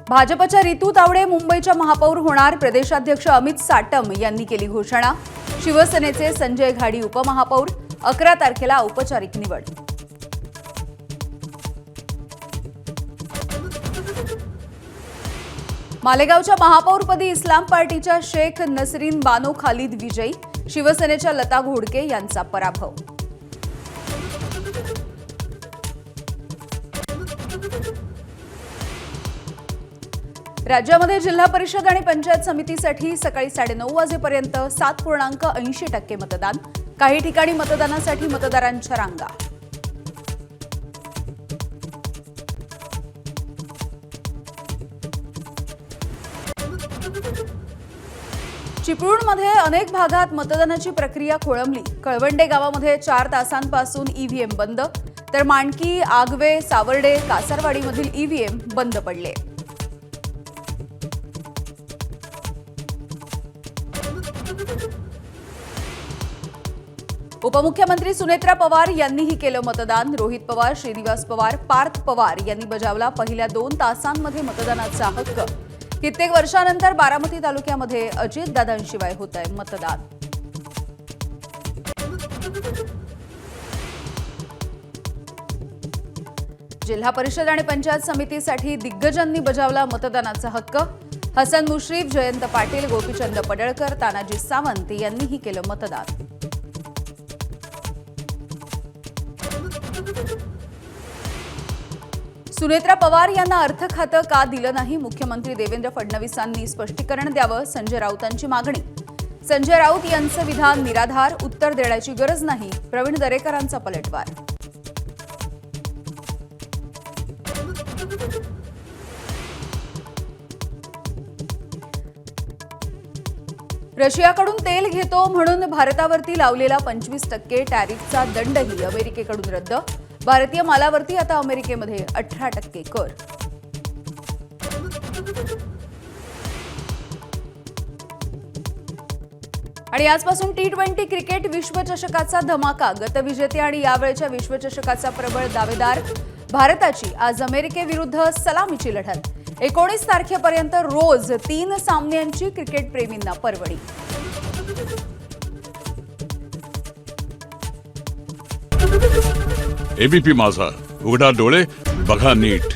भाजपच्या रितू तावडे मुंबईच्या महापौर होणार. प्रदेशाध्यक्ष अमित साटम यांनी केली घोषणा. शिवसेनेचे संजय घाडी उपमहापौर. 11 तारखेला औपचारिक निवड. मालेगावच्या महापौरपदी इस्लाम पार्टीच्या शेख नसरीन बानो खालिद विजयी. शिवसेनेच्या लता घोडके यांचा पराभव. राज्यामध्ये जिल्हा परिषद आणि पंचायत समितीसाठी सकाळी 9:30 वाजेपर्यंत 7.80% मतदान. काही ठिकाणी मतदानासाठी मतदारांच्या रांगा. चिपळूणमध्ये अनेक भागात मतदानाची प्रक्रिया खोळंबली. कळवंडे गावामध्ये 4 तासांपासून ईव्हीएम बंद, तर माणकी, आगवे, सावर्डे, कासारवाडीमधील ईव्हीएम बंद पडले. उपमुख्यमंत्री सुनेत्रा पवार यांनीही केलं मतदान. रोहित पवार, श्रीनिवास पवार, पार्थ पवार यांनी बजावला पहिल्या 2 तासांमध्ये मतदानाचा हक्क. कित्येक वर्षानंतर बारामती तालुक्यामध्ये अजितदादांशिवाय होतंय मतदान. जिल्हा परिषद आणि पंचायत समितीसाठी दिग्गजांनी बजावला मतदानाचा हक्क. हसन मुश्रीफ, जयंत पाटील, गोपीचंद पडळकर, तानाजी सावंत यांनीही केलं मतदान. सुनेत्रा पवार यांना अर्थ खातं का दिलं नाही? मुख्यमंत्री देवेंद्र फडणवीसांनी स्पष्टीकरण द्यावं. संजय राऊतांची मागणी. संजय राऊत यांचं विधान निराधार, उत्तर देण्याची गरज नाही. प्रवीण दरेकरांचा पलटवार. रशियाकडून तेल घेतो म्हणून भारतावरती लावलेला 25% टॅरिफचा दंडही अमेरिकेकडून रद्द. भारतीय मालावरती आता अमेरिकेमध्ये 18% कर. आणि आजपासून T20 क्रिकेट विश्वचषकाचा धमाका. गतविजेते आणि यावेळच्या विश्वचषकाचा प्रबळ दावेदार भारताची आज अमेरिकेविरुद्ध सलामीची लढत. 19 तारखेपर्यंत रोज 3 सामन्यांची क्रिकेटप्रेमींना पर्वणी. एबीपी माझा, उघडा डोळे बघा नीट.